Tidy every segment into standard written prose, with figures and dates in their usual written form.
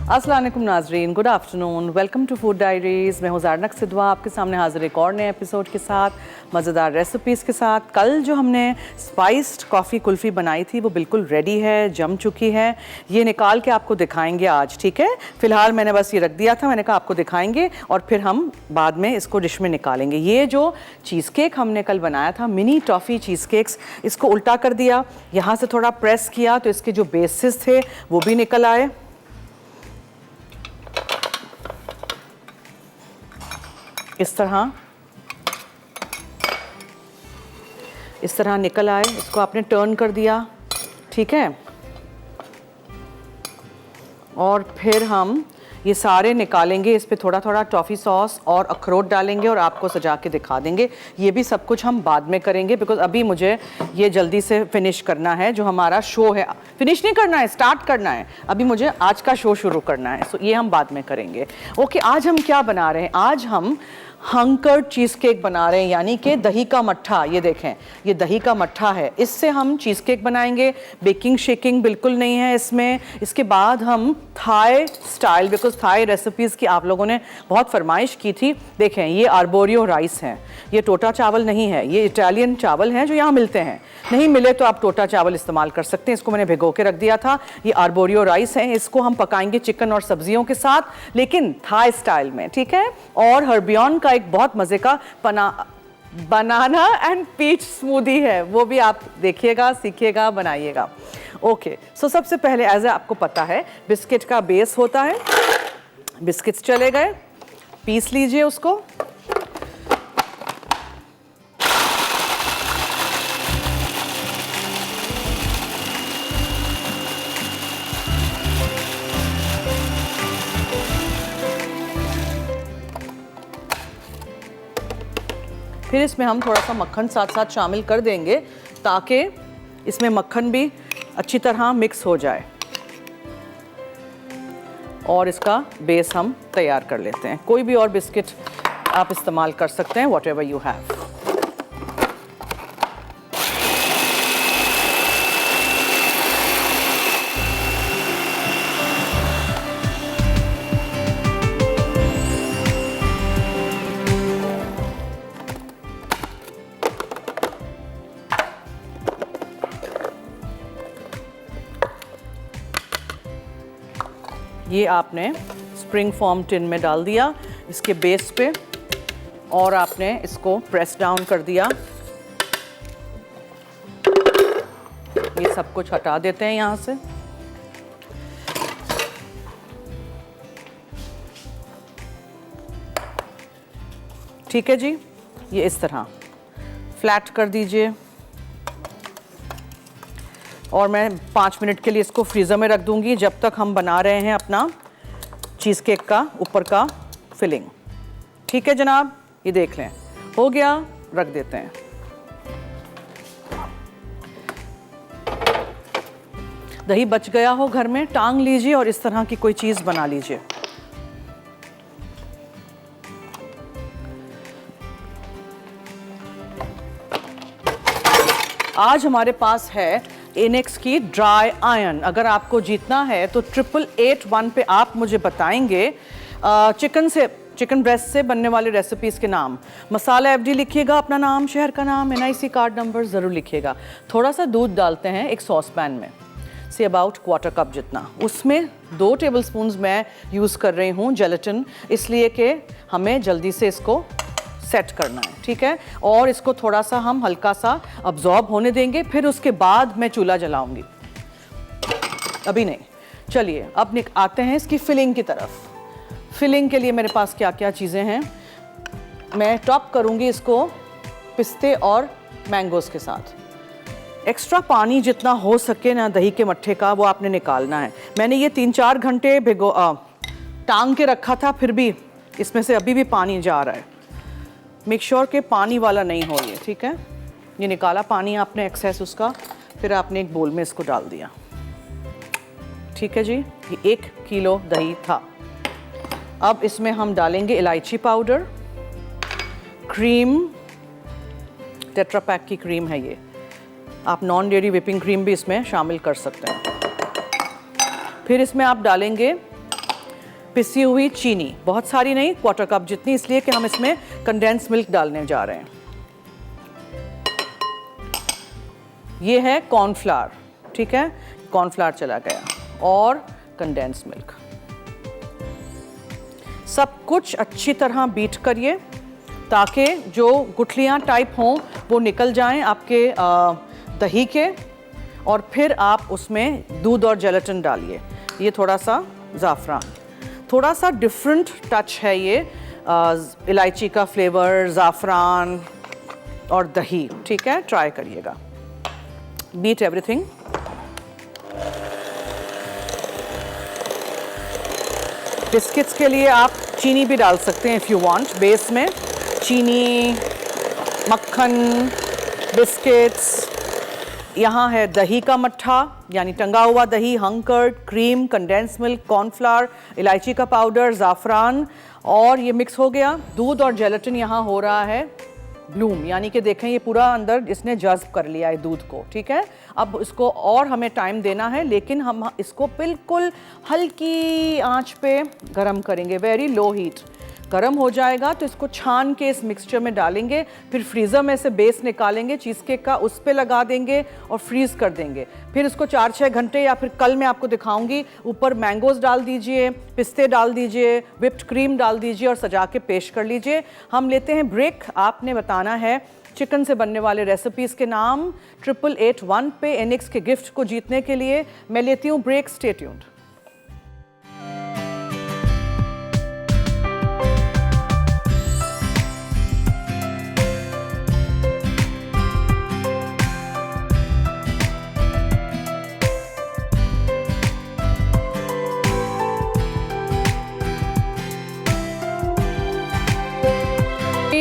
अस्सलाम वालेकुम नाजरीन, good afternoon, welcome to food diaries. मैं हूँ ज़ारनक सिद्वा, आपके सामने हाजिर एक और नए एपिसोड के साथ, मज़ेदार रेसिपीज़ के साथ। कल जो हमने स्पाइस्ड कॉफ़ी कुल्फ़ी बनाई थी वो बिल्कुल रेडी है, जम चुकी है। ये निकाल के आपको दिखाएंगे आज, ठीक है। फ़िलहाल मैंने बस ये रख दिया था, मैंने कहा आपको दिखाएंगे और फिर हम बाद में इसको डिश में निकालेंगे। ये जो चीज़ केक हमने कल बनाया था, मिनी टॉफ़ी चीज़ केक्स, इसको उल्टा कर दिया, यहाँ से थोड़ा प्रेस किया तो इसके जो बेसिस थे वो भी निकल आए। इस तरह निकल आए। इसको आपने टर्न कर दिया, ठीक है। और फिर हम ये सारे निकालेंगे, इस पे थोड़ा थोड़ा टॉफ़ी सॉस और अखरोट डालेंगे और आपको सजा के दिखा देंगे। ये भी सब कुछ हम बाद में करेंगे, बिकॉज़ अभी मुझे ये जल्दी से फिनिश करना है। जो हमारा शो है, फिनिश नहीं करना है, स्टार्ट करना है। अभी मुझे आज का शो शुरू करना है, सो ये हम बाद में करेंगे। ओके, आज हम क्या बना रहे हैं? आज हम हंकर चीज़ केक बना रहे हैं, यानी कि दही का मट्ठा। ये देखें, ये दही का मट्ठा है, इससे हम चीज़ केक बनाएंगे। बेकिंग शेकिंग बिल्कुल नहीं है इसमें। इसके बाद हम Thai style, because Thai recipes की आप लोगों ने बहुत फरमाइश की थी। देखें, ये आर्बोरियो राइस हैं, ये टोटा चावल नहीं है, ये इटालियन चावल हैं जो यहाँ मिलते हैं। नहीं मिले तो आप टोटा चावल इस्तेमाल कर सकते हैं। इसको मैंने भिगो के रख दिया था। ये आर्बोरियो राइस हैं, इसको हम पकाएंगे चिकन और सब्जियों के साथ, लेकिन थाई स्टाइल में, ठीक है। और हर्बियन का एक बहुत मज़े का बनाना एंड पीच स्मूदी है, वो भी आप देखिएगा, सीखिएगा, बनाइएगा। ओके, सो सबसे पहले एज आपको पता है बिस्किट का बेस होता है। बिस्किट्स चले गए, पीस लीजिए उसको। फिर इसमें हम थोड़ा सा मक्खन साथ साथ शामिल कर देंगे ताकि इसमें मक्खन भी अच्छी तरह मिक्स हो जाए। और इसका बेस हम तैयार कर लेते हैं। कोई भी और बिस्किट आप इस्तेमाल कर सकते हैं, व्हाटएवर यू हैव। ये आपने स्प्रिंग फॉर्म टिन में डाल दिया इसके बेस पे, और आपने इसको प्रेस डाउन कर दिया। ये सब कुछ हटा देते हैं यहाँ से। ठीक है जी, ये इस तरह फ्लैट कर दीजिए। और मैं 5 मिनट के लिए इसको फ्रीज़र में रख दूंगी, जब तक हम बना रहे हैं अपना चीज़ केक का ऊपर का फिलिंग। ठीक है जनाब, ये देख लें, हो गया, रख देते हैं। दही बच गया हो घर में, टांग लीजिए और इस तरह की कोई चीज़ बना लीजिए। आज हमारे पास है इनेक्स की ड्राई आयरन। अगर आपको जीतना है तो 8881 पे आप मुझे बताएंगे चिकन ब्रेस्ट से बनने वाली रेसिपीज़ के नाम। मसाला FD लिखिएगा, अपना नाम, शहर का नाम, NIC कार्ड नंबर ज़रूर लिखिएगा। थोड़ा सा दूध डालते हैं एक सॉस पैन में, से अबाउट 1/4 कप जितना। उसमें 2 टेबलस्पून मैं यूज़ कर रही हूँ जेलेटिन, इसलिए कि हमें जल्दी से इसको सेट करना है, ठीक है। और इसको थोड़ा सा हम हल्का सा अब्जॉर्ब होने देंगे, फिर उसके बाद मैं चूल्हा जलाऊंगी, अभी नहीं। चलिए अब आते हैं इसकी फिलिंग की तरफ। फिलिंग के लिए मेरे पास क्या क्या चीज़ें हैं। मैं टॉप करूंगी इसको पिस्ते और मैंगोज़ के साथ। एक्स्ट्रा पानी जितना हो सके ना दही के मट्ठे का, वो आपने निकालना है। मैंने ये 3-4 घंटे टांग के रखा था, फिर भी इसमें से अभी भी पानी जा रहा है। मेक श्योर के पानी वाला नहीं हो ये, ठीक है। ये निकाला पानी आपने एक्सेस उसका, फिर आपने एक बोल में इसको डाल दिया, ठीक है जी। ये 1 किलो दही था। अब इसमें हम डालेंगे इलायची पाउडर, क्रीम, टेट्रा पैक की क्रीम है ये। आप नॉन डेयरी व्हिपिंग क्रीम भी इसमें शामिल कर सकते हैं। फिर इसमें आप डालेंगे पिसी हुई चीनी, बहुत सारी नहीं, 1/4 कप जितनी, इसलिए कि हम इसमें कंडेंस मिल्क डालने जा रहे हैं। ये है कॉर्नफ्लावर, ठीक है, कॉर्नफ्लावर चला गया, और कंडेंस मिल्क। सब कुछ अच्छी तरह बीट करिए ताकि जो गुठलियाँ टाइप हों वो निकल जाएं आपके दही के, और फिर आप उसमें दूध और जेलेटिन डालिए। ये थोड़ा सा ज़ाफ़रान, थोड़ा सा डिफरेंट टच है ये, इलायची का फ्लेवर, ज़ाफ़रान और दही, ठीक है, ट्राई करिएगा। Beat everything. बिस्किट्स के लिए आप चीनी भी डाल सकते हैं इफ़ यू वांट, बेस में चीनी, मक्खन, बिस्किट्स। यहाँ है दही का मट्ठा, यानी टंगा हुआ दही, हंकर्ड, क्रीम, कंडेंस मिल्क, कॉर्नफ्लावर, इलायची का पाउडर, ज़ाफ़रान, और ये मिक्स हो गया। दूध और जेलेटिन यहाँ हो रहा है ब्लूम, यानी कि देखें ये पूरा अंदर इसने जज़्ब कर लिया है दूध को, ठीक है। अब इसको और हमें टाइम देना है, लेकिन हम इसको बिल्कुल हल्की आंच पे गरम करेंगे, वेरी लो हीट। गरम हो जाएगा तो इसको छान के इस मिक्सचर में डालेंगे, फिर फ्रीज़र में से बेस निकालेंगे चीज़ केक का, उस पे लगा देंगे और फ्रीज़ कर देंगे। फिर इसको 4-6 घंटे, या फिर कल मैं आपको दिखाऊंगी, ऊपर मैंगोज़ डाल दीजिए, पिस्ते डाल दीजिए, व्हिप्ड क्रीम डाल दीजिए और सजा के पेश कर लीजिए। हम लेते हैं ब्रेक। आपने बताना है चिकन से बनने वाले रेसिपीज़ के नाम 8881 पे एनिक्स के गिफ्ट को जीतने के लिए। मैं लेती हूँ break, stay tuned.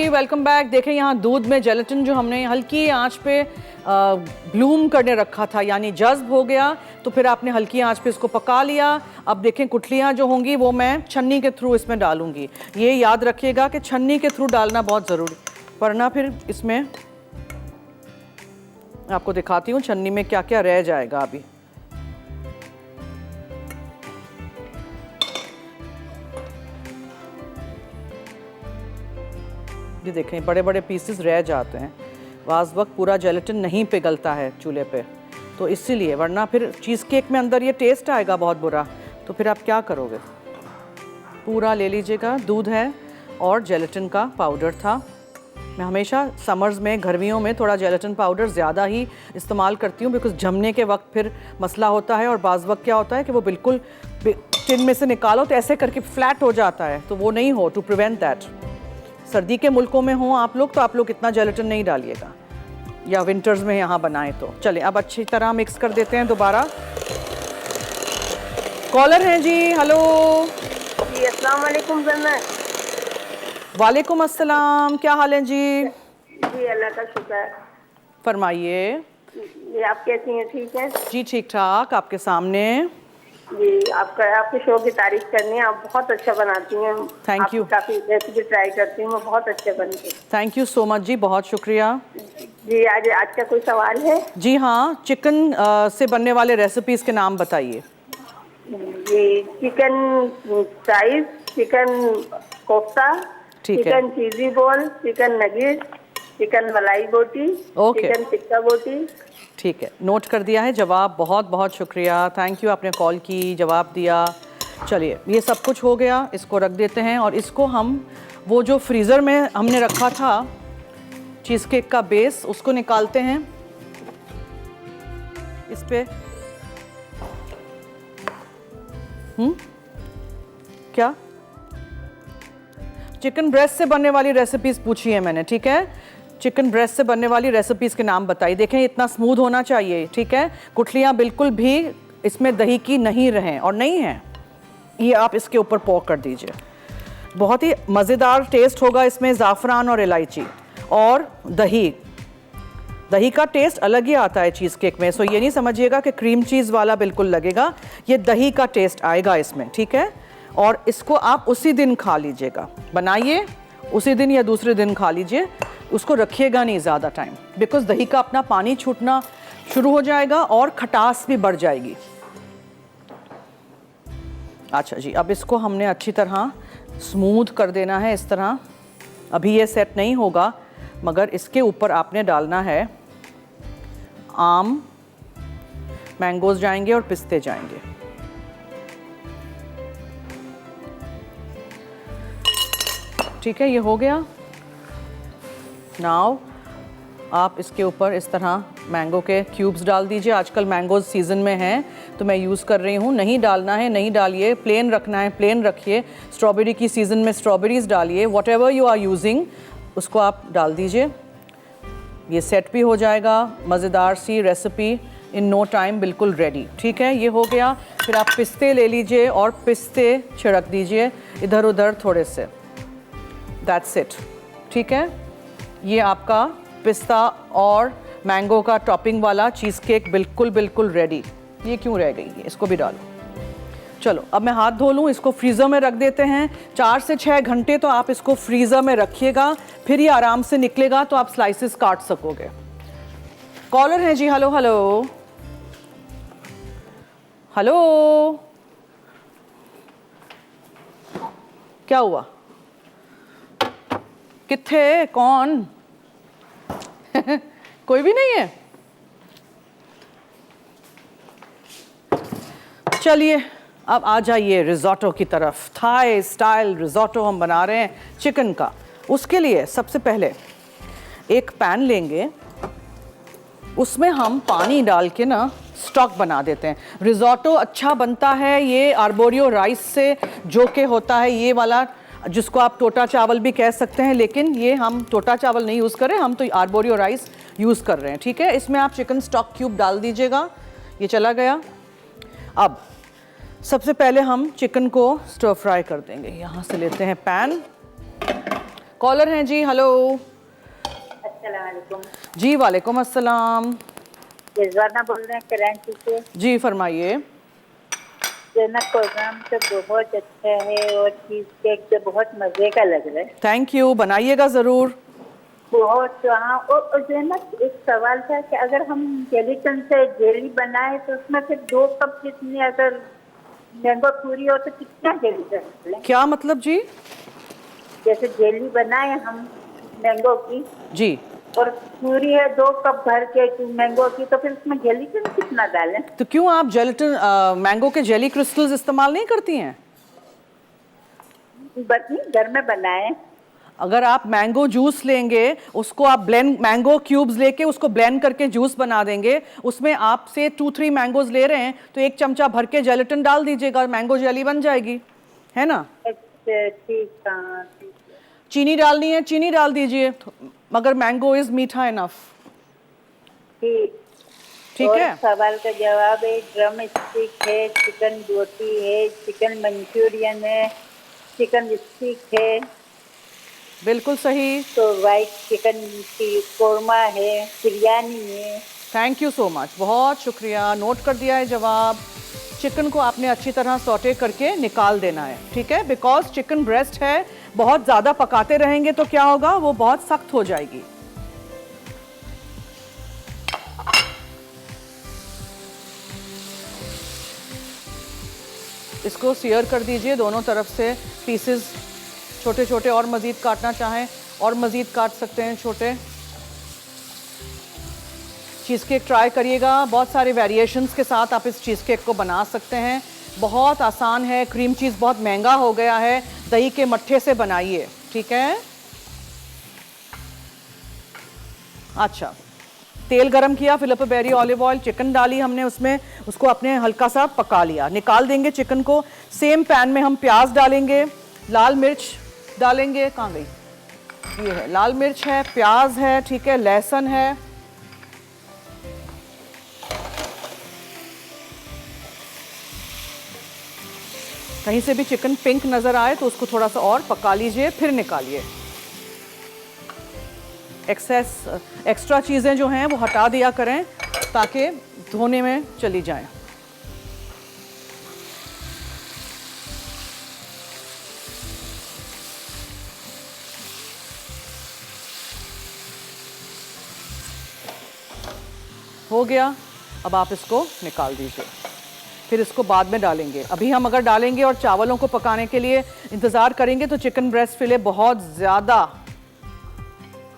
Welcome back. देखें यहाँ दूध में जेलेटिन जो हमने हल्की आंच पे ब्लूम करने रखा था, यानी जज्ब हो गया, तो फिर आपने हल्की आंच पे इसको पका लिया। अब देखें गुठलियाँ जो होंगी वो मैं छन्नी के थ्रू इसमें डालूंगी। ये याद रखिएगा कि छन्नी के थ्रू डालना बहुत ज़रूरी, वरना फिर इसमें आपको दिखाती हूँ छन्नी में क्या क्या रह जाएगा अभी। ये देखें बड़े बड़े पीसेस रह जाते हैं, वाज वक्त पूरा जेलेटिन नहीं पिघलता है चूल्हे पे, तो इसीलिए, वरना फिर चीज़ केक में अंदर ये टेस्ट आएगा बहुत बुरा, तो फिर आप क्या करोगे। पूरा ले लीजिएगा, दूध है और जेलेटिन का पाउडर था। मैं हमेशा समर्स में, गर्मियों में थोड़ा जेलेटिन पाउडर ज़्यादा ही इस्तेमाल करती हूँ, बिकॉज जमने के वक्त फिर मसला होता है, और बाज़ वक्त क्या होता है कि वो बिल्कुल टिन में से निकालो तो ऐसे करके फ्लैट हो जाता है, तो वो नहीं हो, टू प्रिवेंट दैट। सर्दी के मुल्कों में हों आप लोग तो आप लोग इतना जेलेटिन नहीं डालिएगा, या विंटर्स में यहाँ बनाएं तो। चलिए अब अच्छी तरह मिक्स कर देते हैं दोबारा। कॉलर हैं जी, हेलो जी, अस्सलाम वालेकुम जन्नत। वालेकुम अस्सलाम, क्या हाल है जी? जी अल्लाह का शुक्र। फरमाइए जी आप कैसी हैं? ठीक हैं जी, ठीक ठाक, आपके सामने। जी आपके शो की तारीफ करनी है, आप बहुत अच्छा बनाती हैं। Thank you. काफ़ी रेसिपी ट्राई करती हूँ, बहुत अच्छे बनते हैं। थैंक यू सो मच जी, बहुत शुक्रिया जी। आज का कोई सवाल है? जी हाँ, चिकन से बनने वाले रेसिपीज़ के नाम बताइए। जी, चिकन फ्राइज, चिकन कोफ्ता, ठीक है, चिकन चीज़ी बॉल, चिकन नगेट, चिकन मलाई बोटी, चिकन टिक्का बोटी। ठीक है, नोट कर दिया है जवाब, बहुत बहुत शुक्रिया, थैंक यू, आपने कॉल की, जवाब दिया। चलिए ये सब कुछ हो गया, इसको रख देते हैं, और इसको हम वो जो फ्रीज़र में हमने रखा था चीज़ केक का बेस, उसको निकालते हैं। इस पे क्या चिकन ब्रेस्ट से बनने वाली रेसिपीज़ पूछी है मैंने, ठीक है, चिकन ब्रेस्ट से बनने वाली रेसिपीज़ के नाम बताइए। देखें इतना स्मूथ होना चाहिए, ठीक है, गुठलियाँ बिल्कुल भी इसमें दही की नहीं रहें, और नहीं है, ये आप इसके ऊपर पॉक कर दीजिए। बहुत ही मज़ेदार टेस्ट होगा इसमें, ज़ाफ़रान और इलायची और दही का टेस्ट अलग ही आता है चीज़ केक में। सो ये नहीं समझिएगा कि क्रीम चीज़ वाला बिल्कुल लगेगा, ये दही का टेस्ट आएगा इसमें, ठीक है। और इसको आप उसी दिन खा लीजिएगा, बनाइए उसी दिन या दूसरे दिन खा लीजिए, उसको रखिएगा नहीं ज़्यादा टाइम, बिकॉज दही का अपना पानी छूटना शुरू हो जाएगा और खटास भी बढ़ जाएगी। अच्छा जी, अब इसको हमने अच्छी तरह स्मूथ कर देना है इस तरह। अभी ये सेट नहीं होगा, मगर इसके ऊपर आपने डालना है आम, मैंगोज जाएंगे और पिस्ते जाएंगे। ठीक है, ये हो गया। नाउ आप इसके ऊपर इस तरह मैंगो के क्यूब्स डाल दीजिए। आजकल मैंगोज सीज़न में हैं तो मैं यूज़ कर रही हूँ। नहीं डालना है नहीं डालिए, प्लेन रखना है प्लेन रखिए। स्ट्रॉबेरी की सीज़न में स्ट्रॉबेरीज डालिए। Whatever you are using उसको आप डाल दीजिए। ये सेट भी हो जाएगा। मज़ेदार सी रेसिपी इन नो टाइम बिल्कुल रेडी। ठीक है, ये हो गया। फिर आप पिस्ते ले लीजिए और पिस्ते छिड़क दीजिए इधर उधर थोड़े से। That's it. ठीक है, ये आपका पिस्ता और मैंगो का टॉपिंग वाला चीज़ केक बिल्कुल बिल्कुल रेडी। ये क्यों रह गई है, इसको भी डालो। चलो अब मैं हाथ धो लूँ। इसको फ्रीज़र में रख देते हैं 4 से 6 घंटे। तो आप इसको फ्रीज़र में रखिएगा, फिर ये आराम से निकलेगा तो आप स्लाइसेस काट सकोगे। कॉलर है जी। हेलो हेलो हेलो, क्या हुआ? किथे? कौन? कोई भी नहीं है? चलिए अब आ जाइए रिज़ोटो की तरफ। थाई स्टाइल रिज़ोटो हम बना रहे हैं चिकन का। उसके लिए सबसे पहले एक पैन लेंगे, उसमें हम पानी डाल के ना स्टॉक बना देते हैं। रिज़ोटो अच्छा बनता है ये आर्बोरियो राइस से, जो कि होता है ये वाला, जिसको आप टोटा चावल भी कह सकते हैं, लेकिन ये हम टोटा चावल नहीं यूज़ कर रहे हैं, हम तो आर्बोरियो राइस यूज़ कर रहे हैं। ठीक है, इसमें आप चिकन स्टॉक क्यूब डाल दीजिएगा। ये चला गया। अब सबसे पहले हम चिकन को स्टर फ्राई कर देंगे। यहाँ से लेते हैं पैन। कॉलर हैं जी। हेलो। अस्सलाम वालेकुम जी वालेकुम अस्सलाम। रिजवाना बोल रहे हैं कराची से। जी फरमाइए। जना प्रोग्राम तो बहुत अच्छा है और चीज केक तो बहुत मजे का लग रहा है। थैंक यू, बनाइएगा ज़रूर। बहुत। हाँ, और जना एक सवाल था कि अगर हम जेलीटन से जेली बनाए तो उसमें फिर 2 कप कितनी, अगर मैंगो पूरी हो तो कितना जेलीटन लें? क्या मतलब जी? जैसे जेली बनाए हम मैंगो की जी, और पूरी है 2 कप भर के मैंगो की, तो फिर उसमें जेलीटन कितना डालें? तो क्यों आप जेलेटिन मैंगो के जेली क्रिस्टल्स इस्तेमाल नहीं करती हैं? बस घर में बनाए। अगर आप मैंगो जूस लेंगे, उसको आप ब्लेंड, मैंगो क्यूब्स लेके उसको ब्लेंड करके जूस बना देंगे, उसमें आप से 2-3 मैंगोज ले रहे हैं तो 1 चमचा भर के जेलेटिन डाल दीजिएगा, मैंगो जेली बन जाएगी, है ना? अच्छा ठीक है। चीनी डालनी है चीनी डाल दीजिए, मगर मैंगो इज मीठा इनफ। ठीक और है। सवाल का जवाब है, ड्रम स्टिक है, चिकन रोटी है, चिकन मंचूरियन है, चिकन स्टिक है, बिल्कुल सही। तो वाइट चिकन की कोरमा है, बिरयानी है। थैंक यू सो मच, बहुत शुक्रिया, नोट कर दिया है जवाब। चिकन को आपने अच्छी तरह सौटे करके निकाल देना है। ठीक है, बिकॉज चिकन ब्रेस्ट है, बहुत ज़्यादा पकाते रहेंगे तो क्या होगा, वो बहुत सख्त हो जाएगी। इसको सियर कर दीजिए दोनों तरफ से पीसेस, छोटे छोटे, और मज़ीद काटना चाहें और मज़ीद काट सकते हैं छोटे। चीज़ केक ट्राई करिएगा, बहुत सारे वेरिएशंस के साथ आप इस चीज़ केक को बना सकते हैं। बहुत आसान है, क्रीम चीज़ बहुत महंगा हो गया है, दही के मट्ठे से बनाइए। ठीक है। अच्छा, तेल गरम किया, Filippo Berio olive oil, chicken डाली हमने उसमें, उसको अपने हल्का सा पका लिया, निकाल देंगे चिकन को। सेम पैन में हम प्याज डालेंगे, लाल मिर्च डालेंगे, कहाँ गई, ये है, लाल मिर्च है, प्याज है, ठीक है, लहसुन है, कहीं से भी चिकन पिंक नजर आए तो उसको थोड़ा सा और पका लीजिए, फिर निकालिए। एक्स्ट्रा चीज़ें जो हैं वो हटा दिया करें ताकि धोने में चली जाएं। हो गया, अब आप इसको निकाल दीजिए। फिर इसको बाद में डालेंगे। अभी हम अगर डालेंगे और चावलों को पकाने के लिए इंतज़ार करेंगे तो चिकन ब्रेस्ट फिले बहुत ज़्यादा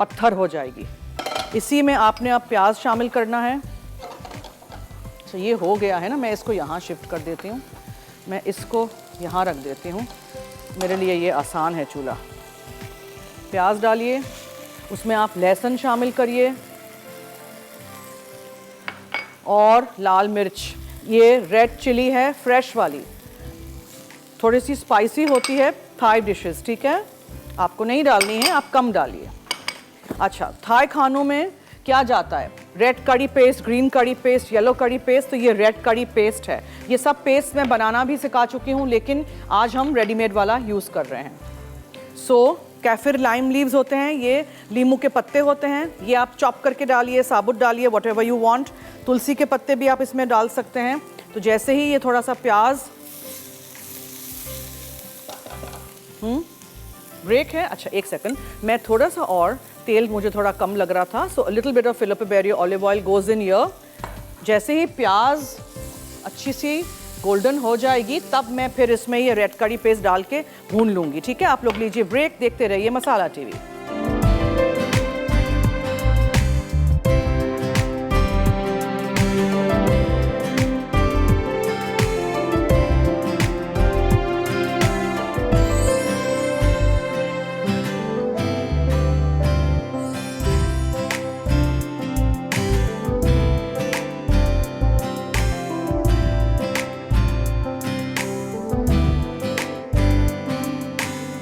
पत्थर हो जाएगी। इसी में आपने अब प्याज शामिल करना है। तो ये हो गया है ना, मैं इसको यहाँ शिफ्ट कर देती हूँ, मैं इसको यहाँ रख देती हूँ, मेरे लिए ये आसान है चूल्हा। प्याज डालिए, उसमें आप लहसुन शामिल करिए और लाल मिर्च, ये रेड चिली है फ्रेश वाली, थोड़ी सी स्पाइसी होती है थाई डिशेस, ठीक है, आपको नहीं डालनी है, आप कम डालिए। अच्छा, थाई खानों में क्या जाता है, रेड करी पेस्ट, ग्रीन करी पेस्ट, येलो करी पेस्ट, तो ये रेड करी पेस्ट है। ये सब पेस्ट मैं बनाना भी सिखा चुकी हूँ, लेकिन आज हम रेडीमेड वाला यूज़ कर रहे हैं। सो कैफिर लाइम लीव्स होते हैं, ये लीमू के पत्ते होते हैं, ये आप चॉप करके डालिए, साबुत डालिए, वट एवर यू वांट। तुलसी के पत्ते भी आप इसमें डाल सकते हैं। तो जैसे ही ये थोड़ा सा प्याज ब्रेक है, अच्छा एक सेकंड, मैं थोड़ा सा और, तेल मुझे थोड़ा कम लग रहा था, so a little bit of Filippo Berio olive oil goes in here. जैसे ही प्याज अच्छी सी गोल्डन हो जाएगी तब मैं फिर इसमें ये रेड करी पेस्ट डाल के भून लूँगी, ठीक है। आप लोग लीजिए ब्रेक, देखते रहिए मसाला टीवी।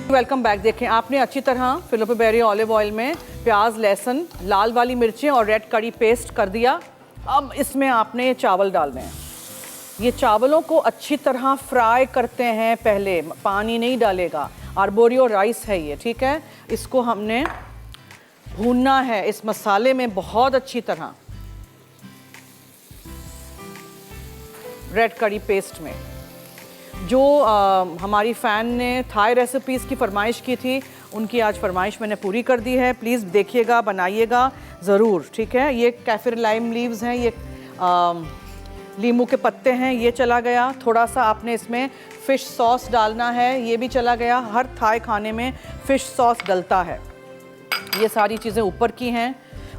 Welcome back. देखें, आपने अच्छी तरह फिलिपे बेरी ऑलिव ऑयल में प्याज, लहसुन, लाल वाली मिर्चें और रेड करी पेस्ट कर दिया। अब इसमें आपने चावल डालने हैं। ये चावलों को अच्छी तरह फ्राई करते हैं पहले, पानी नहीं डालेगा। आर्बोरियो राइस है ये, ठीक है। इसको हमने भूनना है इस मसाले में बहुत अच्छी तरह, रेड करी पेस्ट में। जो हमारी फ़ैन ने थाई रेसिपीज़ की फरमाइश की थी, उनकी आज फरमाइश मैंने पूरी कर दी है। प्लीज़ देखिएगा, बनाइएगा ज़रूर, ठीक है। ये कैफिर लाइम लीव्स हैं, ये लीमू के पत्ते हैं, ये चला गया। थोड़ा सा आपने इसमें फ़िश सॉस डालना है, ये भी चला गया। हर थाई खाने में फ़िश सॉस डलता है। ये सारी चीज़ें ऊपर की हैं।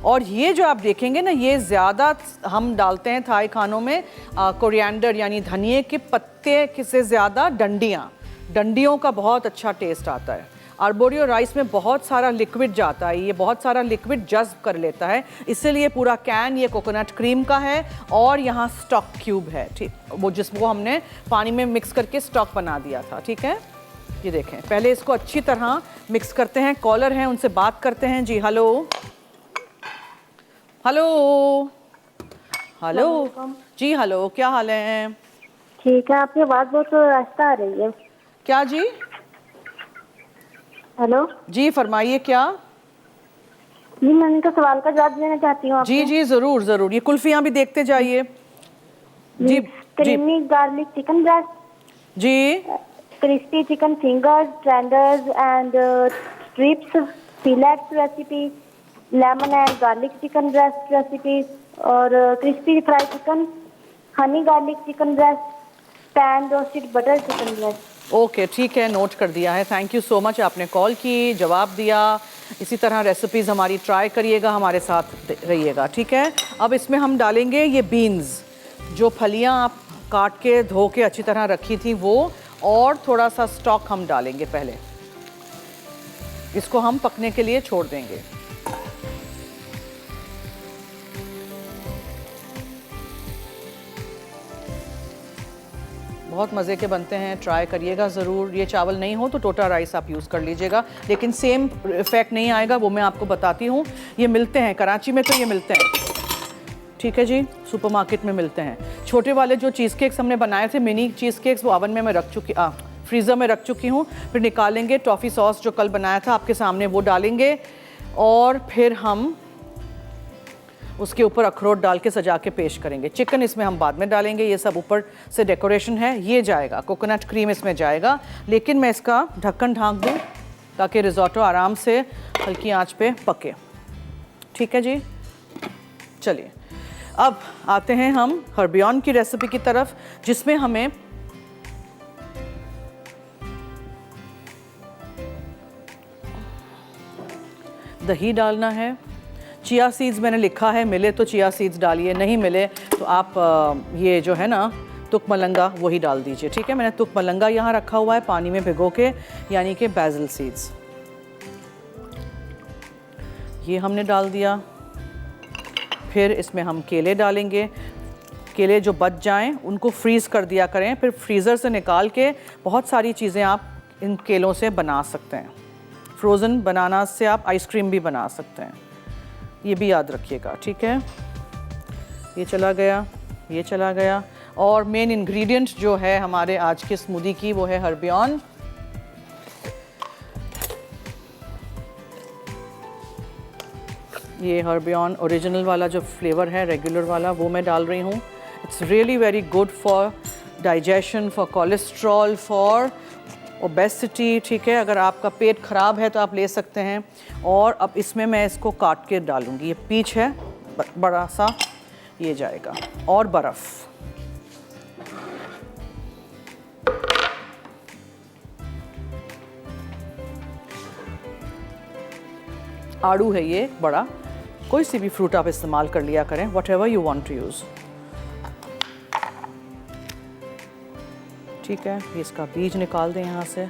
और ये जो आप देखेंगे ना, ये ज़्यादा हम डालते हैं थाई खानों में कोरिएंडर यानी धनिए के पत्ते से ज़्यादा डंडियों का बहुत अच्छा टेस्ट आता है। आर्बोरियो राइस में बहुत सारा लिक्विड जाता है, ये बहुत सारा लिक्विड जज़्ब कर लेता है, इसीलिए पूरा कैन ये कोकोनट क्रीम का है और यहाँ स्टॉक क्यूब है, ठीक, वो जिसको हमने पानी में मिक्स करके स्टॉक बना दिया था, ठीक है। ये देखें, पहले इसको अच्छी तरह मिक्स करते हैं। कॉलर हैं, उनसे बात करते हैं। जी हेलो हेलो हेलो जी हेलो, क्या हाल है? ठीक है, आपकी आवाज़ बहुत रास्ता आ रही है। क्या जी? हेलो जी फरमाइए क्या? जी, मैं इनका सवाल का जवाब देना चाहती हूँ। जी जी ज़रूर ज़रूर, ये कुल्फियाँ भी देखते जाइए। जी क्रीमी गार्लिक चिकन ब्रेस्ट जी, crispy chicken fingers, tenders and strips, fillets recipe, lemon and garlic chicken breast recipe और crispy fry chicken, honey garlic chicken breast, pan roasted butter chicken breast. Okay ठीक है, note कर दिया है। Thank you so much, आपने call की, जवाब दिया। इसी तरह रेसिपीज़ हमारी ट्राई करिएगा, हमारे साथ रहिएगा, ठीक है। अब इसमें हम डालेंगे ये बीन्स, जो फलियाँ आप काट के धो के अच्छी तरह रखी थी वो, और थोड़ा सा स्टॉक हम डालेंगे पहले। इसको हम पकने के लिए छोड़ देंगे। बहुत मज़े के बनते हैं, ट्राई करिएगा ज़रूर। ये चावल नहीं हो तो टोटा राइस आप यूज़ कर लीजिएगा, लेकिन सेम इफ़ेक्ट नहीं आएगा, वो मैं आपको बताती हूँ। ये मिलते हैं कराची में, तो ये मिलते हैं, ठीक है जी, सुपरमार्केट में मिलते हैं। छोटे वाले जो चीज़ केक्स हमने बनाए थे, मिनी चीज़ केक्स, वो ओवन में मैं रख चुकी, फ्रीज़र में रख चुकी हूँ। फिर निकालेंगे, टॉफ़ी सॉस जो कल बनाया था आपके सामने वो डालेंगे, और फिर हम उसके ऊपर अखरोट डाल के सजा के पेश करेंगे। चिकन इसमें हम बाद में डालेंगे, ये सब ऊपर से डेकोरेशन है। ये जाएगा, कोकोनट क्रीम इसमें जाएगा, लेकिन मैं इसका ढक्कन ढाँक दूँ ताकि रिजोटो आराम से हल्की आंच पे पके, ठीक है जी। चलिए, अब आते हैं हम हर्बियन की रेसिपी की तरफ, जिसमें हमें दही डालना है। चिया सीड्स मैंने लिखा है, मिले तो चिया सीड्स डालिए, नहीं मिले तो आप ये जो है ना तुक मलंगा वही डाल दीजिए। ठीक है, मैंने तुक मलंगा यहाँ रखा हुआ है पानी में भिगो के, यानी कि बैसिल सीड्स, ये हमने डाल दिया। फिर इसमें हम केले डालेंगे। केले जो बच जाएं उनको फ्रीज़ कर दिया करें, फिर फ्रीज़र से निकाल के बहुत सारी चीज़ें आप इन केलों से बना सकते हैं। फ्रोज़न बनाना से आप आइसक्रीम भी बना सकते हैं, ये भी याद रखिएगा। ठीक है, ये चला गया, ये चला गया। और मेन इंग्रेडिएंट जो है हमारे आज के स्मूदी की वो है हर्बियन। ये हर्बियन ओरिजिनल वाला जो फ्लेवर है, रेगुलर वाला, वो मैं डाल रही हूँ। It's really very good for digestion, for cholesterol, for obesity. ठीक है, अगर आपका पेट ख़राब है तो आप ले सकते हैं। और अब इसमें मैं इसको काट के डालूँगी। ये पीच है बड़ा सा, ये जाएगा। और बर्फ़, आड़ू है ये बड़ा, कोई सी भी फ्रूट आप इस्तेमाल कर लिया करें, whatever you want to use. ठीक है, ये इसका बीज निकाल दें यहाँ से।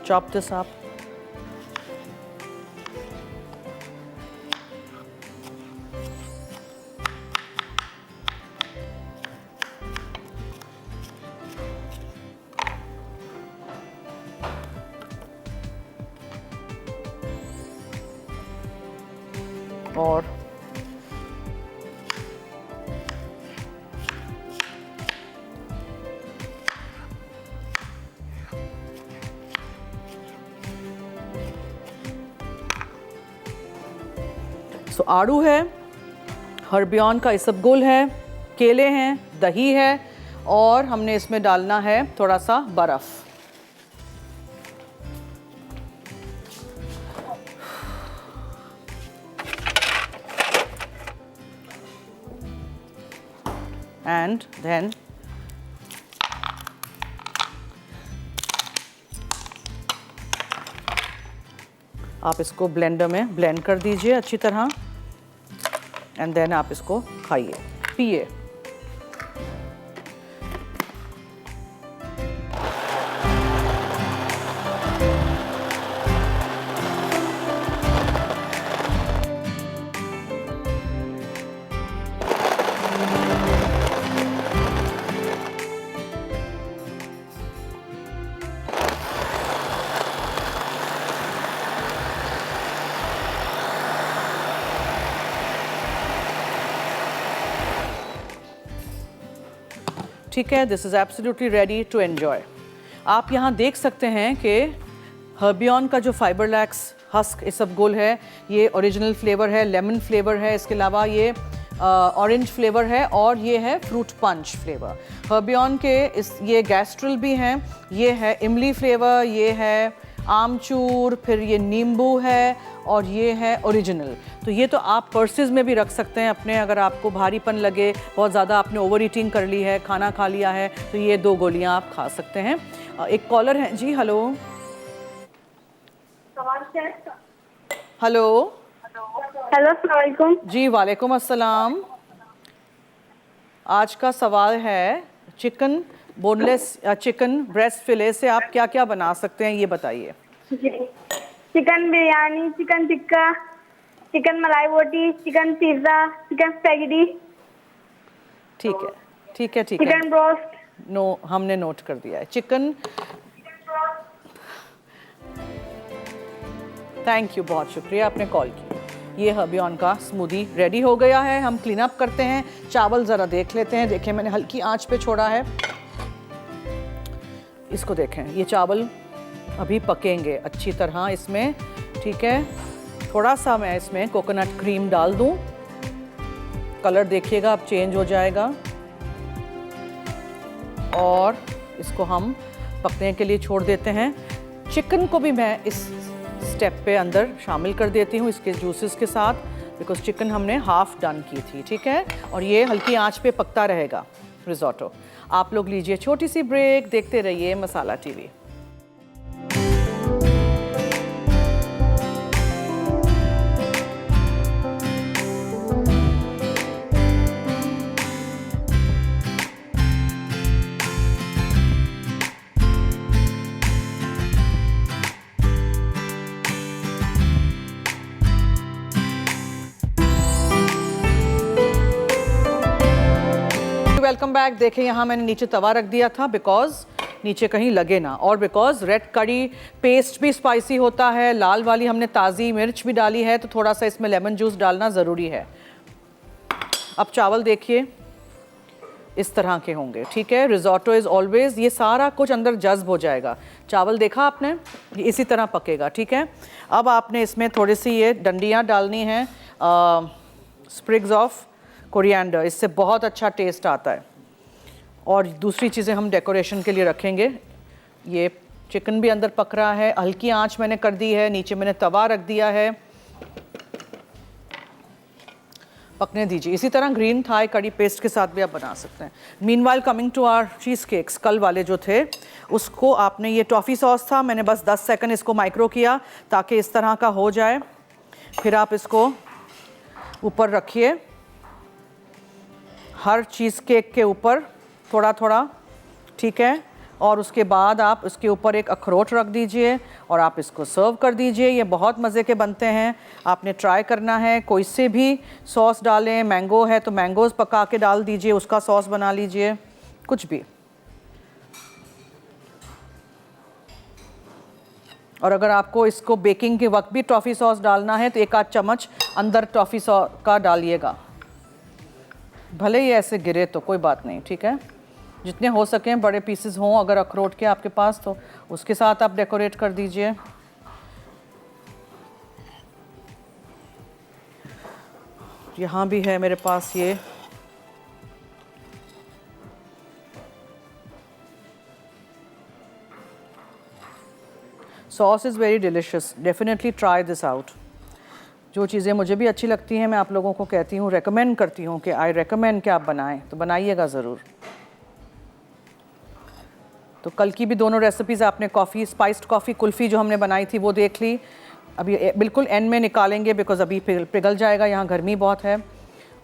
Chop this up. और सो आड़ू है, हर्बियन का इसबगोल है, केले हैं, दही है, और हमने इसमें डालना है थोड़ा सा बर्फ़। And then आप इसको ब्लेंडर में ब्लेंड कर दीजिए अच्छी तरह, एंड देन आप इसको खाइए, पिए। ठीक है, this is absolutely ready to enjoy. आप यहाँ देख सकते हैं कि हर्बियन का जो फाइबरलैक्स हस्क इसबगोल है, ये ओरिजिनल फ्लेवर है, लेमन फ्लेवर है, इसके अलावा ये ऑरेंज फ्लेवर है, और ये है फ्रूट पंच फ्लेवर। हर्बियन के ये गैस्ट्रल भी हैं, ये है इमली फ्लेवर, ये है आमचूर, फिर ये नींबू है, और ये है ओरिजिनल। तो ये तो आप पर्सेस में भी रख सकते हैं अपने, अगर आपको भारीपन लगे, बहुत ज़्यादा आपने ओवर ईटिंग कर ली है, खाना खा लिया है, तो ये 2 गोलियां आप खा सकते हैं। एक कॉलर है जी। हेलो हेलो हेलो, अस्सलाम वालेकुम। जी, वालेकुम अस्सलाम। आज का सवाल है चिकन बोनलेस चिकन ब्रेस्ट फिले से आप क्या क्या बना सकते हैं, ये बताइए। Chicken biryani, chicken tikka, chicken मलाई बोटी, चिकन पिज्ज़ा, चिकन स्पैगेटी। ठीक है, ठीक है, ठीक है। Chicken broast. नो, हमने नोट कर दिया है चिकन। थैंक यू, बहुत शुक्रिया, आपने कॉल की। ये हर्बियन का स्मूदी रेडी हो गया है। हम क्लीन अप करते हैं। चावल ज़रा देख लेते हैं। देखें, मैंने हल्की आंच पे छोड़ा है इसको। देखें, ये चावल अभी पकेंगे अच्छी तरह इसमें। ठीक है, थोड़ा सा मैं इसमें कोकोनट क्रीम डाल दूं, कलर देखिएगा अब चेंज हो जाएगा। और इसको हम पकने के लिए छोड़ देते हैं। चिकन को भी मैं इस स्टेप पे अंदर शामिल कर देती हूँ इसके जूसेस के साथ। बिकॉज चिकन हमने हाफ डन की थी, ठीक है। और ये हल्की आंच पे पकता रहेगा रिजोटो। आप लोग लीजिए छोटी सी ब्रेक, देखते रहिए मसाला टीवी। Welcome back. देखें यहाँ मैंने नीचे तवा रख दिया था बिकॉज नीचे कहीं लगे ना, और बिकॉज रेड करी पेस्ट भी स्पाइसी होता है, लाल वाली हमने ताज़ी मिर्च भी डाली है, तो थोड़ा सा इसमें लेमन जूस डालना ज़रूरी है। अब चावल देखिए इस तरह के होंगे, ठीक है। रिजोटो इज़ ऑलवेज, ये सारा कुछ अंदर जज्ब हो जाएगा। चावल देखा आपने, ये इसी तरह पकेगा, ठीक है। अब आपने इसमें थोड़ी सी ये डंडियाँ डालनी हैं, स्प्रिग्स ऑफ कोरिएंडर, इससे बहुत अच्छा टेस्ट आता है। और दूसरी चीज़ें हम डेकोरेशन के लिए रखेंगे। ये चिकन भी अंदर पक रहा है, हल्की आंच मैंने कर दी है, नीचे मैंने तवा रख दिया है, पकने दीजिए। इसी तरह ग्रीन थाई कड़ी पेस्ट के साथ भी आप बना सकते हैं। Meanwhile coming to our cheese cakes, कल वाले जो थे उसको आपने, ये टॉफ़ी सॉस था, मैंने बस 10 सेकंड इसको माइक्रो किया ताकि इस तरह का हो जाए। फिर आप इसको ऊपर रखिए, हर चीज़ केक के ऊपर थोड़ा थोड़ा, ठीक है। और उसके बाद आप उसके ऊपर एक अखरोट रख दीजिए और आप इसको सर्व कर दीजिए। ये बहुत मज़े के बनते हैं, आपने ट्राई करना है। कोई से भी सॉस डालें, मैंगो है तो मैंगोज़ पका के डाल दीजिए, उसका सॉस बना लीजिए, कुछ भी। और अगर आपको इसको बेकिंग के वक्त भी टॉफ़ी सॉस डालना है तो एक आध चम्मच अंदर टॉफ़ी सॉस का डालिएगा, भले ही ऐसे गिरे तो कोई बात नहीं, ठीक है। जितने हो सकें बड़े पीसेस हों अगर अखरोट के आपके पास, तो उसके साथ आप डेकोरेट कर दीजिए। यहाँ भी है मेरे पास ये sauce, is very delicious, definitely try this out. जो चीज़ें मुझे भी अच्छी लगती हैं मैं आप लोगों को कहती हूँ, रेकमेंड करती हूँ कि आई रेकमेंड कि आप बनाएं, तो बनाइएगा ज़रूर। तो कल की भी दोनों रेसिपीज़ आपने, कॉफ़ी, स्पाइस्ड कॉफ़ी कुल्फ़ी जो हमने बनाई थी वो देख ली। अभी बिल्कुल एंड में निकालेंगे बिकॉज़ अभी पिघल जाएगा, यहाँ गर्मी बहुत है।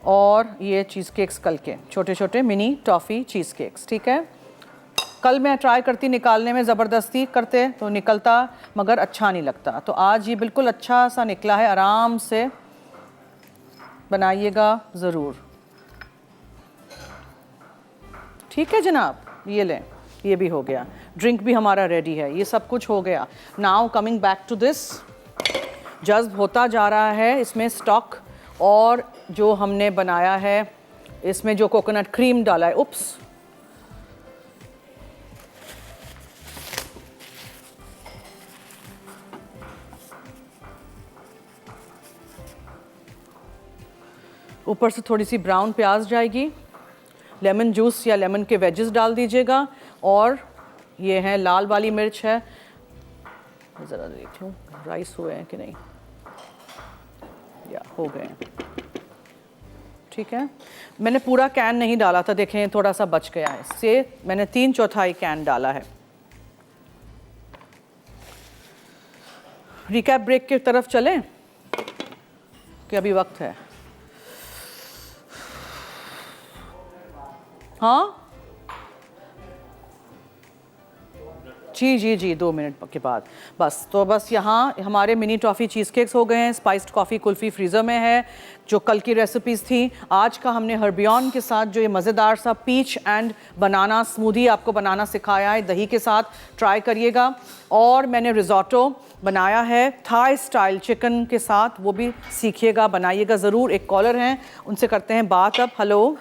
और ये चीज़ केक्स कल के छोटे छोटे मिनी टॉफ़ी चीज़ केक्स, ठीक है। कल मैं ट्राई करती निकालने में, ज़बरदस्ती करते तो निकलता मगर अच्छा नहीं लगता, तो आज ये बिल्कुल अच्छा सा निकला है। आराम से बनाइएगा ज़रूर, ठीक है जनाब। ये लें, ये भी हो गया, ड्रिंक भी हमारा रेडी है, ये सब कुछ हो गया। Now coming back to this, जज्ब होता जा रहा है इसमें स्टॉक, और जो हमने बनाया है इसमें जो कोकोनट क्रीम डाला है, उप्स, ऊपर से थोड़ी सी ब्राउन प्याज जाएगी, लेमन जूस या लेमन के वेजेस डाल दीजिएगा, और ये है लाल वाली मिर्च है। ज़रा देखूँ राइस हुए हैं कि नहीं, या हो गए हैं, ठीक है। मैंने पूरा कैन नहीं डाला था, देखें थोड़ा सा बच गया है, इससे मैंने 3/4 कैन डाला है। रिकैप ब्रेक की तरफ चलें कि अभी वक्त है? हाँ जी 2 मिनट के बाद बस। तो बस यहाँ हमारे मिनी टॉफ़ी चीज़ केक्स हो गए हैं। स्पाइस्ड कॉफ़ी कुल्फ़ी फ्रीज़र में है, जो कल की रेसिपीज़ थी। आज का हमने हर्बियन के साथ जो ये मज़ेदार सा पीच एंड बनाना स्मूदी आपको बनाना सिखाया है, दही के साथ ट्राई करिएगा। और मैंने रिजोटो बनाया है थाई स्टाइल चिकन के साथ, वो भी सीखिएगा, बनाइएगा ज़रूर। एक कॉलर हैं, उनसे करते हैं बात अब। हेलो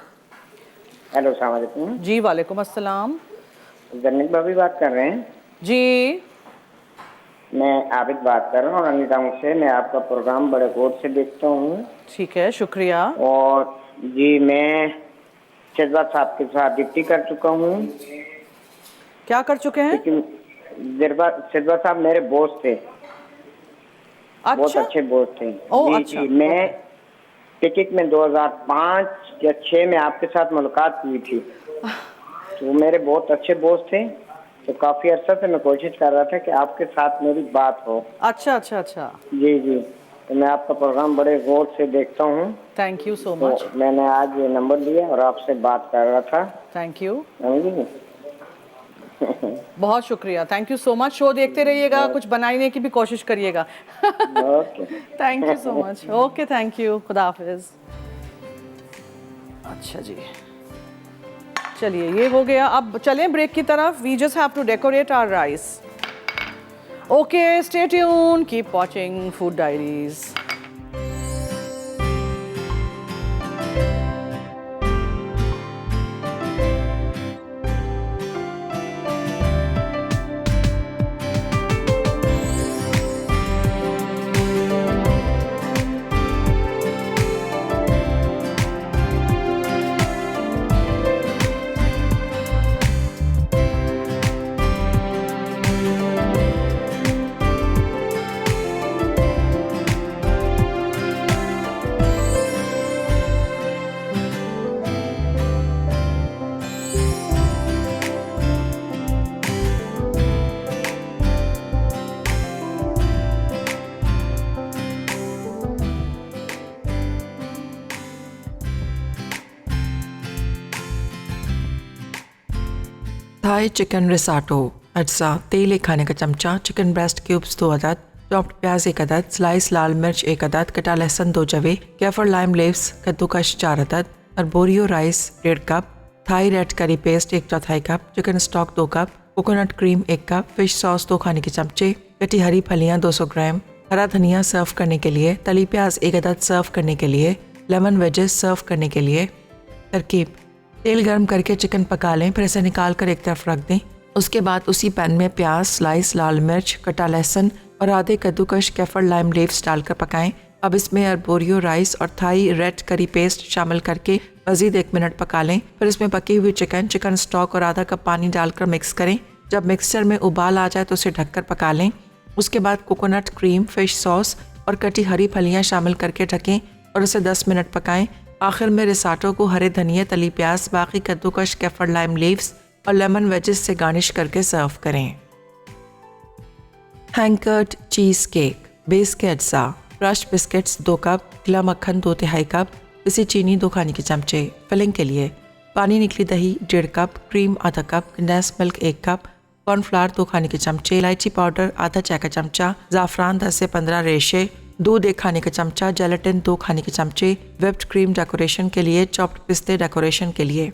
अस्सलाम वालेकुम। जी वालेकुम अस्सलाम। जन्नत भाभी बात कर रहे हैं? जी मैं आबिद बात कर रहा हूँ अनितामुख से। मैं आपका प्रोग्राम बड़े गौर से देखता हूँ। ठीक है, शुक्रिया। और जी मैं शहजाद साहब के साथ ड्यूटी कर चुका हूँ। क्या कर चुके हैं? लेकिन शहजाद साहब मेरे बॉस थे। अच्छा, बहुत अच्छे बॉस थे। ओह जी अच्छा, जी मैं टिकट में 2005 या 6 में आपके साथ मुलाकात हुई थी। तो मेरे बहुत अच्छे दोस्त थे, तो काफी अर्सा से मैं कोशिश कर रहा था कि आपके साथ मेरी बात हो। अच्छा अच्छा अच्छा। जी जी, तो मैं आपका प्रोग्राम बड़े गौर से देखता हूँ। थैंक यू सो तो मच। मैंने आज ये नंबर लिया और आपसे बात कर रहा था। थैंक यू, समझी? बहुत शुक्रिया, thank you so much. Show देखते रहिएगा, कुछ बनाने की भी कोशिश करिएगा। Okay. Thank you so much. Okay, thank you, खुदा हाफिज। अच्छा जी, चलिए ये हो गया। अब चलें ब्रेक की तरफ। We just have to decorate our rice. Okay, stay tune, keep watching food diaries. Thai chicken risotto अज्जा, तेल 1 खाने का चमचा, चिकन ब्रेस्ट क्यूब्स 2 अदद, चॉप्ड प्याज 1 अदद, स्लाइस लाल मिर्च 1 अदद, कटा लहसुन 2 जवे, कैफर लाइम लीव्स कद्दूकश 4 अदद, arborio rice 1.5 cup, Thai red curry paste 1/4 cup, chicken stock 2 cup, coconut cream 1 cup, fish sauce 2 खाने के चमचे, कटी हरी फलियां 200 ग्राम, हरा धनिया सर्व करने के लिए, तली प्याज 1 अदद सर्व करने के लिए, लेमन वेजेस सर्व करने के लिए। तरकीब: तेल गर्म करके चिकन पका लें, फिर इसे निकाल कर एक तरफ रख दें। उसके बाद उसी पैन में प्याज, स्लाइस लाल मिर्च, कटा लहसुन और आधे कद्दूकश कैफर लाइम लीव्स डालकर पकाएं। अब इसमें अर्बोरियो राइस और थाई रेड करी पेस्ट शामिल करके मज़ीद 1 मिनट पका लें। फिर इसमें पकी हुई चिकन स्टॉक और आधा कप पानी डालकर मिक्स करें। जब मिक्सचर में उबाल आ जाए तो उसे ढककर पका लें। उसके बाद कोकोनट क्रीम, फिश सॉस और कटी हरी फलियाँ शामिल करके ढकें और उसे 10 मिनट पकाएं। आखिर में रिसाटो को हरे धनिया, तली प्याज, बाकी कद्दूकश, कैफर लाइम लीव्स और लेमन वेजेस से गार्निश करके सर्व करें। हैंकर्ड चीज़ केक। बेस के अज्जा: क्रश्ड बिस्किट्स 2 कप, खिला मक्खन 2/3 कप, पिसी चीनी 2 खाने के चमचे। फिलिंग के लिए पानी निकली दही 1.5 कप, क्रीम आधा cup, condense milk 1 cup, cornflour 2 खाने के चमचे, इलायची पाउडर आधा चाय का चमचा, ज़ाफ़रान 10 से 15 रेशे, दूध 1 खाने का चमचा, जेलेटिन 2 खाने के चमचे, व्हिप्ड क्रीम डेकोरेशन के लिए, चॉप्ड पिस्ते डेकोरेशन के लिए।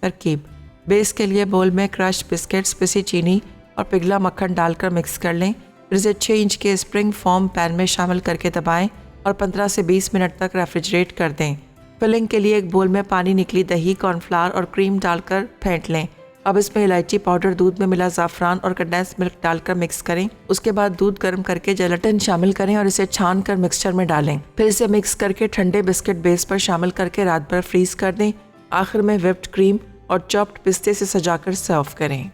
तरकीब: बेस के लिए बोल में क्रश्ड बिस्किट्स, पिसी चीनी और पिघला मक्खन डालकर मिक्स कर लें। फिर इसे 6 इंच के स्प्रिंग फॉर्म पैन में शामिल करके दबाएं और 15 से 20 मिनट तक रेफ्रिजरेट कर दें। फिलिंग के लिए एक बोल में पानी निकली दही, कॉर्नफ्लावर और क्रीम डालकर फेंट लें। अब इसमें इलायची पाउडर, दूध में मिला ज़ाफ़रान और कंडेंस मिल्क डालकर मिक्स करें। उसके बाद दूध गर्म करके जेलेटिन शामिल करें और इसे छान कर मिक्सचर में डालें। फिर इसे मिक्स करके ठंडे बिस्किट बेस पर शामिल करके रात भर फ्रीज कर दें। आखिर में व्हिप्ड क्रीम और चॉप्ड पिस्ते से सजाकर सर्व करें।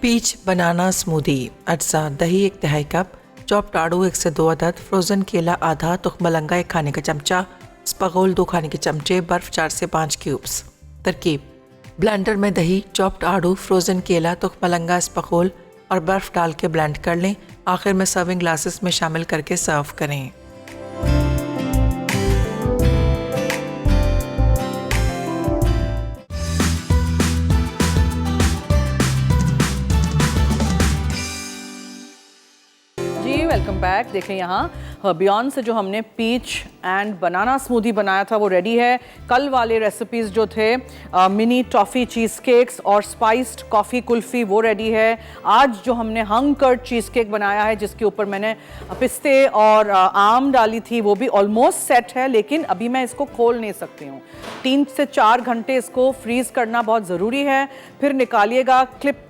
पीच बनाना स्मूदी अज्जा: दही 1/2 कप, चॉप्ड आड़ू 1 से 2 अदद, फ्रोज़न केला आधा, तुखमलंगा 1 खाने का चमचा, स्पगोल 2 खाने के चमचे, बर्फ़ 4 से 5 क्यूब्स। तरकीब: ब्लेंडर में दही, चॉप्ड आड़ू, फ्रोज़न केला, तुखमलंगा, स्पगोल और बर्फ़ डाल के ब्लेंड कर लें। आखिर में सर्विंग ग्लासेस में शामिल करके सर्व करें। Welcome back. देखें यहाँ बियॉन्ड से जो हमने पीच एंड बनाना स्मूदी बनाया था वो रेडी है। कल वाले रेसिपीज़ जो थे मिनी टॉफ़ी चीज़ केक्स और स्पाइस्ड कॉफ़ी कुल्फ़ी वो रेडी है। आज जो हमने हंग कर्ड चीज़ केक बनाया है जिसके ऊपर मैंने पिस्ते और आम डाली थी वो भी ऑलमोस्ट सेट है, लेकिन अभी मैं इसको खोल नहीं सकती हूँ। 3 से 4 घंटे इसको फ्रीज़ करना बहुत ज़रूरी है। फिर निकालिएगा, क्लिप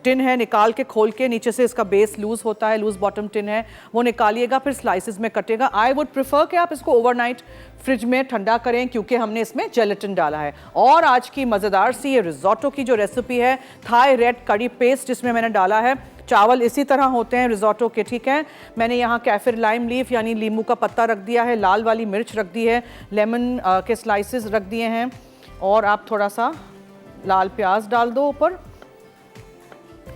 टिन है, निकाल के खोल के नीचे से इसका बेस लूज होता है, लूज बॉटम टिन है, वो निकालिएगा, फिर स्लाइसेस में कटेगा। आई वुड प्रिफर कि आप इसको ओवरनाइट फ्रिज में ठंडा करें क्योंकि हमने इसमें जेलेटिन डाला है। और आज की मज़ेदार सी ये रिजोटो की जो रेसिपी है, थाई रेड करी पेस्ट जिसमें मैंने डाला है चावल इसी तरह होते हैं रिजोटो के, ठीक है। मैंने यहाँ कैफिर लाइम लीफ यानी नींबू का पत्ता रख दिया है, लाल वाली मिर्च रख दी है, लेमन के स्लाइसेस रख दिए हैं, और आप थोड़ा सा लाल प्याज डाल दो ऊपर।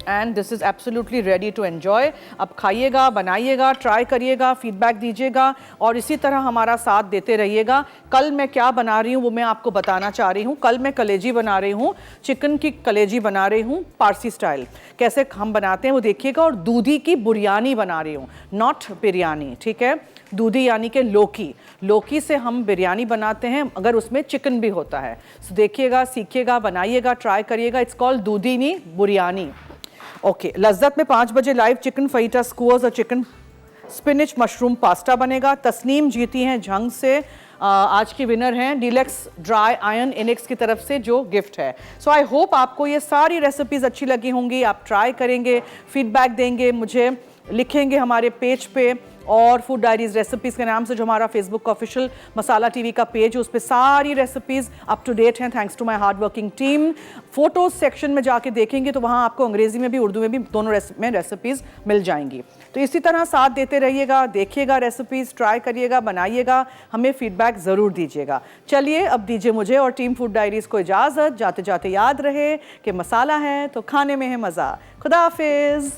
And this is absolutely ready to enjoy. अब खाइएगा, बनाइएगा, ट्राई करिएगा, फीडबैक दीजिएगा और इसी तरह हमारा साथ देते रहिएगा। कल मैं क्या बना रही हूँ वो मैं आपको बताना चाह रही हूँ। कल मैं कलेजी बना रही हूँ, चिकन की कलेजी बना रही हूँ पारसी स्टाइल। कैसे हम बनाते हैं वो देखिएगा। और दूधी की बुरियानी बना रही हूँ, नॉट बिरयानी, ठीक है। दूधी यानी कि लौकी, लौकी से हम बिरयानी बनाते हैं अगर उसमें चिकन भी होता है। सो देखिएगा, सीखिएगा, बनाइएगा, ट्राई करिएगा। इट्स कॉल्ड दूधीनी बुरियानी। ओके, लज्जत में 5 बजे लाइव चिकन फहीटा स्क्यूअर्स और चिकन स्पिनिच मशरूम पास्ता बनेगा। तस्नीम जीती हैं झंग से, आज की विनर हैं डीलक्स ड्राई आयन इनेक्स की तरफ से जो गिफ्ट है। सो आई होप आपको ये सारी रेसिपीज़ अच्छी लगी होंगी। आप ट्राई करेंगे, फीडबैक देंगे, मुझे लिखेंगे हमारे पेज पे, और फूड डायरीज रेसिपीज़ के नाम से जो हमारा फेसबुक का ऑफिशियल मसाला टीवी का पेज है, उस पर सारी रेसिपीज़ अप टू डेट हैं, thanks to my hard working team. Photos section में जाके देखेंगे तो वहाँ आपको अंग्रेज़ी में भी उर्दू में भी दोनों में रेसिपीज़ मिल जाएंगी। तो इसी तरह साथ देते रहिएगा, देखिएगा रेसिपीज़, ट्राई करिएगा, बनाइएगा, हमें फीडबैक ज़रूर दीजिएगा। चलिए अब दीजिए मुझे और टीम फूड डायरीज़ को इजाज़त। जाते जाते याद रहे कि मसाला है तो खाने में है मज़ा। खुदा हाफिज़।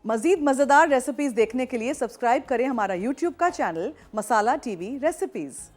मज़ीद मज़ेदार रेसिपीज़ देखने के लिए सब्सक्राइब करें हमारा YouTube का चैनल मसाला टीवी रेसिपीज़।